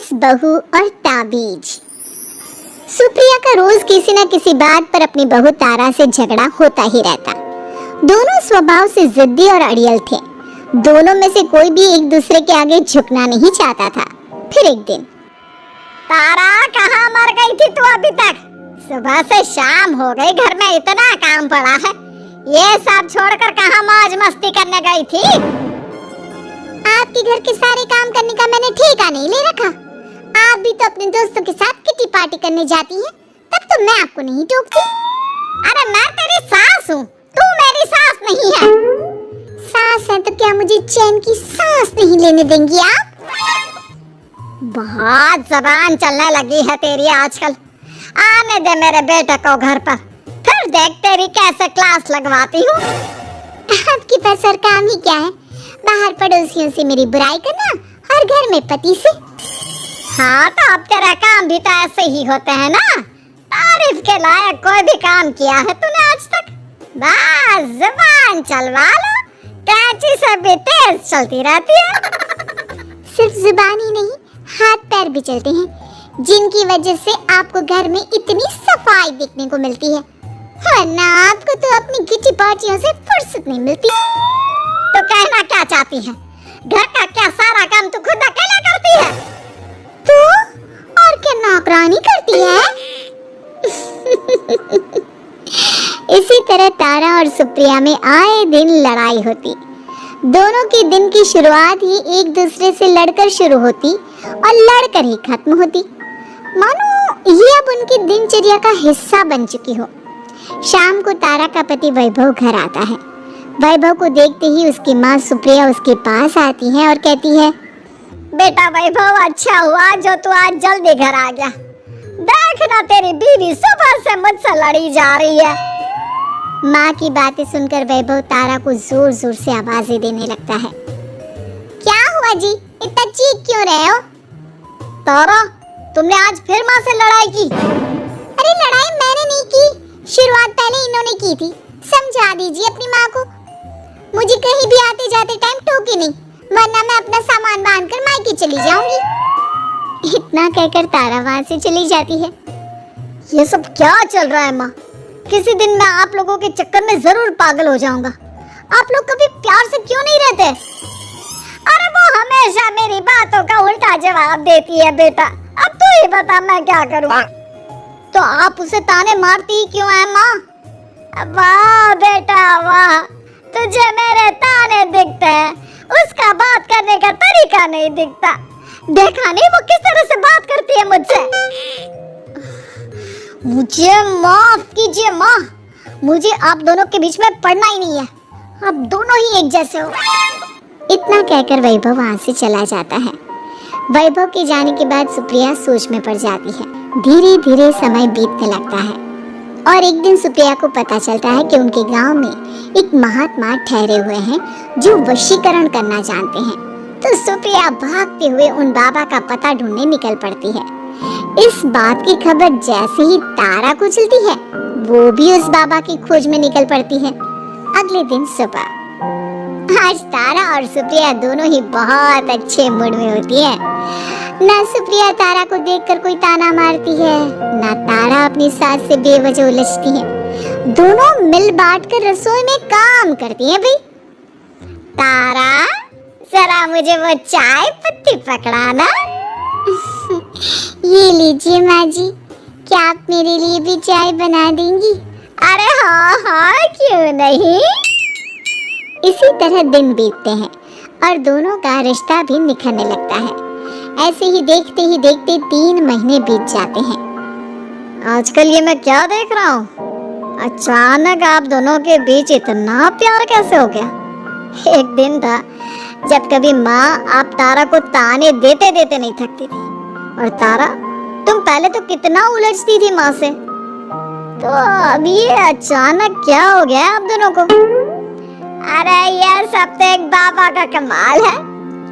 सास, बहू और ताबीज। सुप्रिया का रोज किसी न किसी बात पर अपनी बहू तारा से झगड़ा होता ही रहता। दोनों स्वभाव से जिद्दी और अड़ियल थे। दोनों में से कोई भी एक दूसरे के आगे झुकना नहीं चाहता था। फिर एक दिन, तारा कहाँ मर गई थी तू अभी तक? सुबह से शाम हो गई, घर में इतना काम पड़ा है, ये सब छोड़कर कहाँ मौज मस्ती करने गई थी? आपके घर के सारे काम करने का मैंने ठेका नहीं ले रखा। आप भी तो अपने दोस्तों के साथ किटी पार्टी करने जाती हैं, तब तो मैं आपको नहीं टोकती। अरे मैं तेरी सास हूँ, तू मेरी सास नहीं है। सास है तो क्या मुझे चैन की सांस नहीं लेने देंगी आप? बहुत जबान चलने लगी है तेरी आजकल। आने दे मेरे बेटे को घर पर, फिर देख तेरी कैसे क्लास लगवाती हूँ। आपके पास और काम ही क्या है? बाहर पड़ोसियों से मेरी बुराई करना और घर में पति से। हाँ तो अब तेरा काम भी तो ऐसे ही होते हैं ना। तारीफ के लायक कोई भी काम किया है तूने आज तक? बस जुबान चलवा लो, कैंची से भी तेज चलती रहती है। सिर्फ जुबान ही नहीं, हाथ पैर भी चलते हैं, जिनकी वजह से आपको घर में इतनी सफाई देखने को मिलती है। वरना आपको तो अपनी किटी पार्टियों से फुर्सत नहीं मिलती। तो कहना क्या चाहती है? घर का क्या सारा काम तू खुद अकेला करती है? तो और क्या नौकरानी करती है? इसी तरह तारा और सुप्रिया में आए दिन लड़ाई होती। दोनों के दिन की शुरुआत ही एक दूसरे से लड़कर शुरू होती और लड़कर ही खत्म होती, मानो ये अब उनकी दिनचर्या का हिस्सा बन चुकी हो। शाम को तारा का पति वैभव घर आता है। वैभव को देखते ही उसकी माँ सुप्रिया उसके पास आती है और कहती है, बेटा वैभव, अच्छा हुआ जो तू आज जल्दी घर आ गया। देखना तेरी बीवी सुबह से मुझसे लड़ी जा रही है। माँ की बातें सुनकर वैभव तारा को जोर जोर से आवाजें देने लगता है। क्या हुआ जी, इतना चीख क्यों रहे हो? तारा, तुमने आज फिर माँ से लड़ाई की? अरे लड़ाई मैंने नहीं की, शुरुआत पहले इन्होंने की थी। समझा दीजिए अपनी माँ को। मुझे कहीं भी आते जाते टाइम टोके नहीं, वरना मैं अपना सामान बांधकर मायके चली जाऊंगी। इतना कहकर तारा वहाँ से चली जाती है। ये सब क्या चल रहा है माँ? किसी दिन मैं आप लोगों के चक्कर में जरूर पागल हो जाऊंगा। आप लोग कभी प्यार से क्यों नहीं रहते? अरे वो हमेशा मेरी बातों का उल्टा जवाब देती है बेटा। अब तू ही बता मैं क्या करूं? तो आप उसे ताने मारती क्यों है माँ? वाह बेटा वाह, तुझे मेरे ताने दिखते हैं, उसका बात करने का तरीका नहीं दिखता। देखा नहीं वो किस तरह से बात करती है मुझसे। मुझे माफ कीजिए माँ, मुझे आप दोनों के बीच में पड़ना ही नहीं है। आप दोनों ही एक जैसे हो। इतना कहकर वैभव वहाँ से चला जाता है। वैभव के जाने के बाद सुप्रिया सोच में पड़ जाती है। धीरे धीरे समय बीतने लगता है और एक दिन सुप्रिया को पता चलता है कि उनके गांव में एक महात्मा ठहरे हुए हैं जो वशीकरण करना जानते हैं। तो सुप्रिया भागते हुए उन बाबा का पता ढूंढने निकल पड़ती है। इस बात की खबर जैसे ही तारा को चलती है, वो भी उस बाबा की खोज में निकल पड़ती है। अगले दिन सुबह, आज तारा और सुप्रिया दोनों ही बहुत अच्छे मूड में होती है। ना सुप्रिया तारा को देखकर कोई ताना मारती है, ना तारा अपनी सास से बेवजह उलझती है। दोनों मिल बांट कर रसोई में काम करती हैं। भाई तारा, जरा मुझे वो चाय पत्ती पकड़ाना। ये लीजिए माँ जी, क्या आप मेरे लिए भी चाय बना देंगी? अरे हाँ हाँ, क्यों नहीं। इसी तरह दिन बीतते हैं और दोनों का रिश्ता भी निखरने लगता है। ऐसे ही देखते 3 महीने बीत जाते हैं। आजकल ये मैं क्या देख रहा हूँ? अचानक आप दोनों के बीच इतना प्यार कैसे हो गया? एक दिन था जब कभी माँ आप तारा को ताने देते देते नहीं थकती थी, और तारा तुम पहले तो कितना उलझती थी माँ से। तो अब ये अचानक क्या हो गया आप दोनों को? अरे ये सब तो एक बाबा का कमाल है,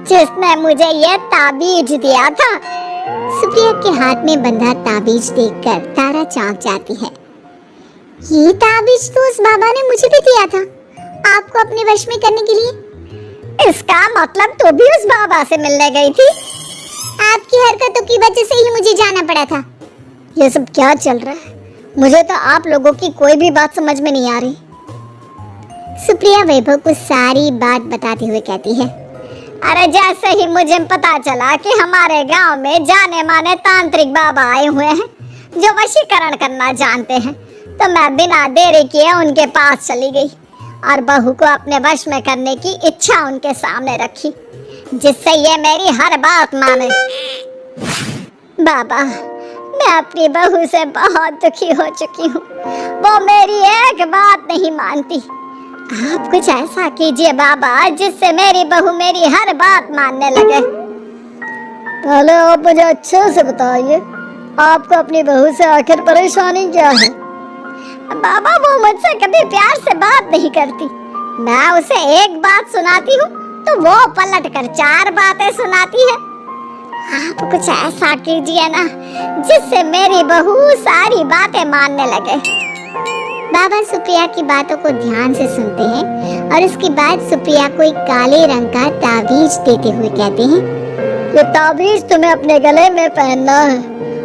जिसने मुझे ये ताबीज दिया था। सुप्रिया के हाथ में बंधा ताबीज देखकर तारा चौंक जाती है। ये ताबीज तो उस बाबा ने मुझे भी दिया था, आपको अपने वश में करने के लिए। इसका मतलब तू भी उस बाबा से मिलने गई थी? आपकी हरकतों की वजह से ही मुझे जाना पड़ा था। ये सब क्या चल रहा है? मुझे तो आप लोगों की कोई भी बात समझ में नहीं आ रही। सुप्रिया वैभव को सारी बात बताते हुए कहती है, अरे जैसे ही मुझे पता चला कि हमारे गांव में जाने माने तांत्रिक बाबा आए हुए हैं जो वशीकरण करना जानते हैं, तो मैं बिना देरी किए उनके पास चली गई और बहू को अपने वश में करने की इच्छा उनके सामने रखी, जिससे ये मेरी हर बात माने। बाबा, मैं अपनी बहू से बहुत दुखी हो चुकी हूँ। वो मेरी एक बात नहीं मानती। आप कुछ ऐसा कीजिए बाबा जिससे मेरी बहू मेरी हर बात मानने लगे। पहले आप मुझे अच्छे से बताइए, आपको अपनी बहू से आखिर परेशानी क्या है? बाबा, वो मुझसे कभी प्यार से बात नहीं करती। मैं उसे एक बात सुनाती हूँ तो वो पलट कर 4 बातें सुनाती है। आप कुछ ऐसा कीजिए ना जिससे मेरी बहू सारी बातें मानने लगे। बाबा सुप्रिया की बातों को ध्यान से सुनते हैं और उसके बाद सुप्रिया को एक काले रंग का ताबीज देते हुए कहते हैं, ये ताबीज तुम्हें अपने गले में पहनना है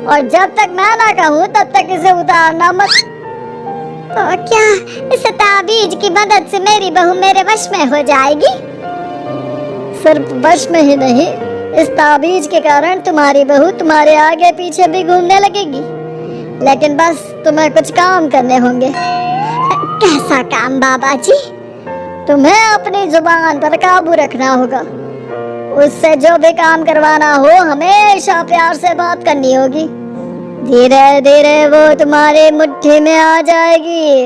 और जब तक मैं ना कहूँ तब तक इसे उतारना मत। तो क्या इस ताबीज की मदद से मेरी बहू मेरे वश में हो जाएगी? सिर्फ वश में ही नहीं, इस ताबीज के कारण तुम्हारी बहू तुम्हारे आगे पीछे भी घूमने लगेगी। लेकिन बस तुम्हें कुछ काम करने होंगे। कैसा काम बाबा जी? तुम्हें अपनी जुबान पर काबू रखना होगा। उससे जो भी काम करवाना हो हमेशा प्यार से बात करनी होगी। धीरे धीरे वो तुम्हारी मुट्ठी में आ जाएगी।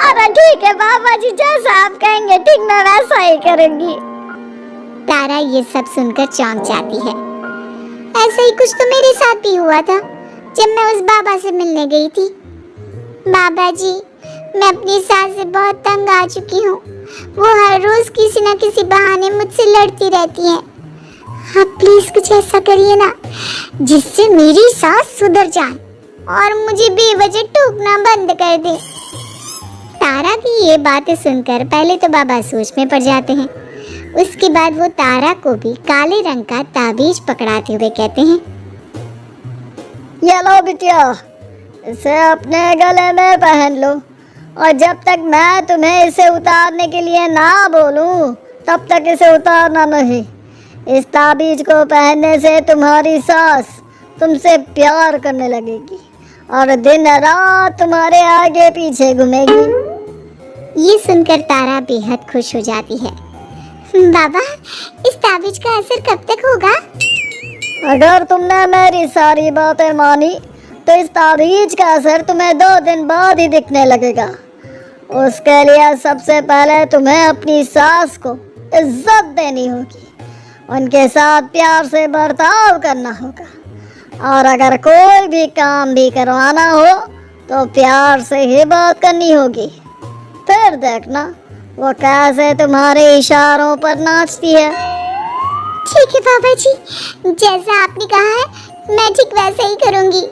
अरे ठीक है बाबा जी, जैसा आप कहेंगे ठीक मैं वैसा ही करूंगी। तारा ये सब सुनकर चौंक जाती है। ऐसा ही कुछ तो मेरे साथ भी हुआ था जब मैं उस बाबा से मिलने गई थी। बाबा जी, मैं अपनी सास से बहुत तंग आ चुकी हूँ। वो हर रोज किसी न किसी बहाने मुझसे लड़ती रहती है। आप प्लीज कुछ ऐसा करिए ना जिससे मेरी सास सुधर जाए और मुझे बेवजह टोकना बंद कर दे। तारा की ये बातें सुनकर पहले तो बाबा सोच में पड़ जाते हैं। उसके बाद वो तारा को भी काले रंग का ताबीज पकड़ाते हुए कहते हैं, ये लो बिटिया, इसे अपने गले में पहन लो और जब तक मैं तुम्हें इसे उतारने के लिए ना बोलूं तब तक इसे उतारना नहीं। इस ताबीज को पहनने से तुम्हारी सास तुमसे प्यार करने लगेगी और दिन रात तुम्हारे आगे पीछे घूमेगी। ये सुनकर तारा बेहद खुश हो जाती है। बाबा, इस ताबीज का असर कब तक होगा? अगर तुमने मेरी सारी बातें मानी तो इस ताबीज का असर तुम्हें 2 दिन बाद ही दिखने लगेगा। उसके लिए सबसे पहले तुम्हें अपनी सास को इज्जत देनी होगी, उनके साथ प्यार से बर्ताव करना होगा और अगर कोई भी काम भी करवाना हो तो प्यार से ही बात करनी होगी। फिर देखना वो कैसे तुम्हारे इशारों पर नाचती है। ठीक है बाबा जी, जैसा आपने कहा है मैं ठीक वैसे ही करूंगी।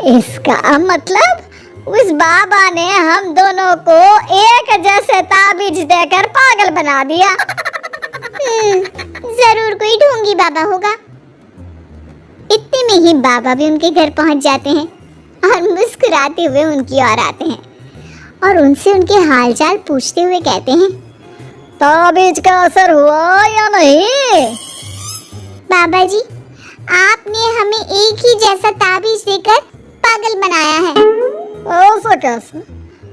इसका मतलब उस बाबा ने हम दोनों को एक जैसे ताबीज देकर पागल बना दिया। जरूर कोई ढोंगी बाबा होगा। इतने में ही बाबा भी उनके घर पहुंच जाते हैं और मुस्कुराते हुए उनकी ओर आते हैं और उनसे उनके हालचाल पूछते हुए कहते हैं, ताबीज का असर हुआ या नहीं? बाबा जी, आपने हमें एक ही जैसा ताबीज देकर पागल बनाया है। ऐसा कैसे?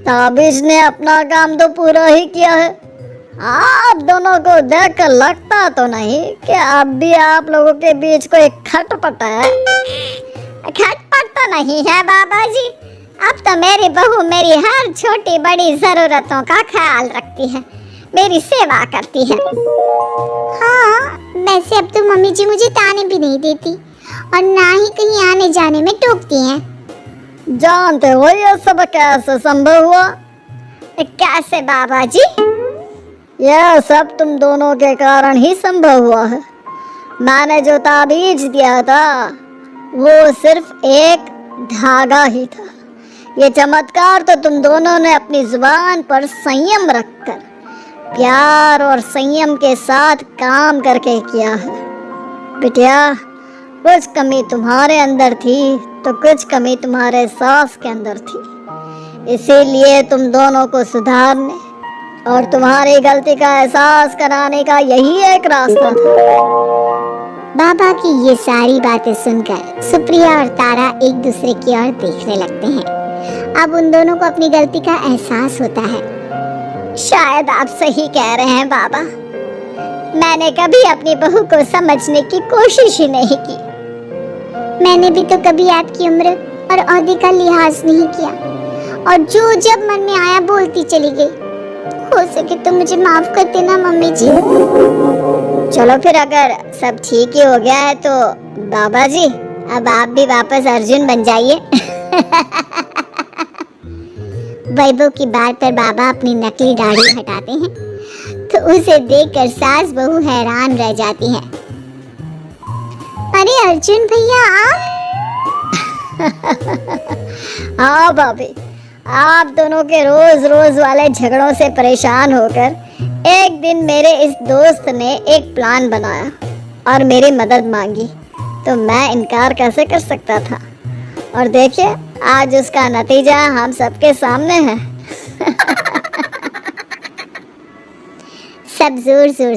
ताबीज ने अपना काम तो पूरा ही किया है। आप दोनों को देखकर लगता तो नहीं कि अब भी आप लोगों के बीच कोई खटपट है। खटपट तो नहीं है बाबा जी, अब तो मेरी बहू मेरी हर छोटी बड़ी जरूरतों का ख्याल रखती है, मेरी सेवा करती है। हाँ, वैसे अब तो मम्मी जी मुझे ताने भी नहीं देती और ना ही कहीं आने जाने में टोकती हैं। जानते हो ये सब कैसे संभव हुआ? कैसे बाबा जी? यह सब तुम दोनों के कारण ही संभव हुआ है। मैंने जो ताबीज दिया था वो सिर्फ एक धागा ही था। ये चमत्कार तो तुम दोनों ने अपनी जुबान पर संयम रखकर प्यार और संयम के साथ काम करके किया है। बिटिया, कुछ कमी तुम्हारे अंदर थी तो कुछ कमी तुम्हारे सास के अंदर थी, इसीलिए तुम दोनों को सुधारने और तुम्हारी गलती का एहसास कराने का यही एक रास्ता था। बाबा की ये सारी बातें सुनकर सुप्रिया और तारा एक दूसरे की ओर देखने लगते हैं। अब उन दोनों को अपनी गलती का एहसास होता है। शायद आप सही कह रहे हैं बाबा, मैंने कभी अपनी बहू को समझने की कोशिश ही नहीं की। मैंने भी तो कभी आपकी उम्र और ओहदे का लिहाज नहीं किया और जो जब मन में आया बोलती चली गई। हो सके तो मुझे माफ कर देना मम्मी जी। चलो फिर, अगर सब ठीक ही हो गया है तो बाबा जी, अब आप भी वापस अर्जुन बन जाइए। वैभव की बात पर बाबा अपनी नकली दाढ़ी हटाते हैं तो उसे देखकर सास बहू हैरान रह जाती हैं। अरे अर्जुन भैया आप? हाँ भाभी, आप दोनों के रोज रोज वाले झगड़ों से परेशान होकर एक दिन मेरे इस दोस्त ने एक प्लान बनाया और मेरी मदद मांगी, तो मैं इनकार कैसे कर सकता था। और देखिए, आज उसका नतीजा हम सबके सामने है। सब जोर जोर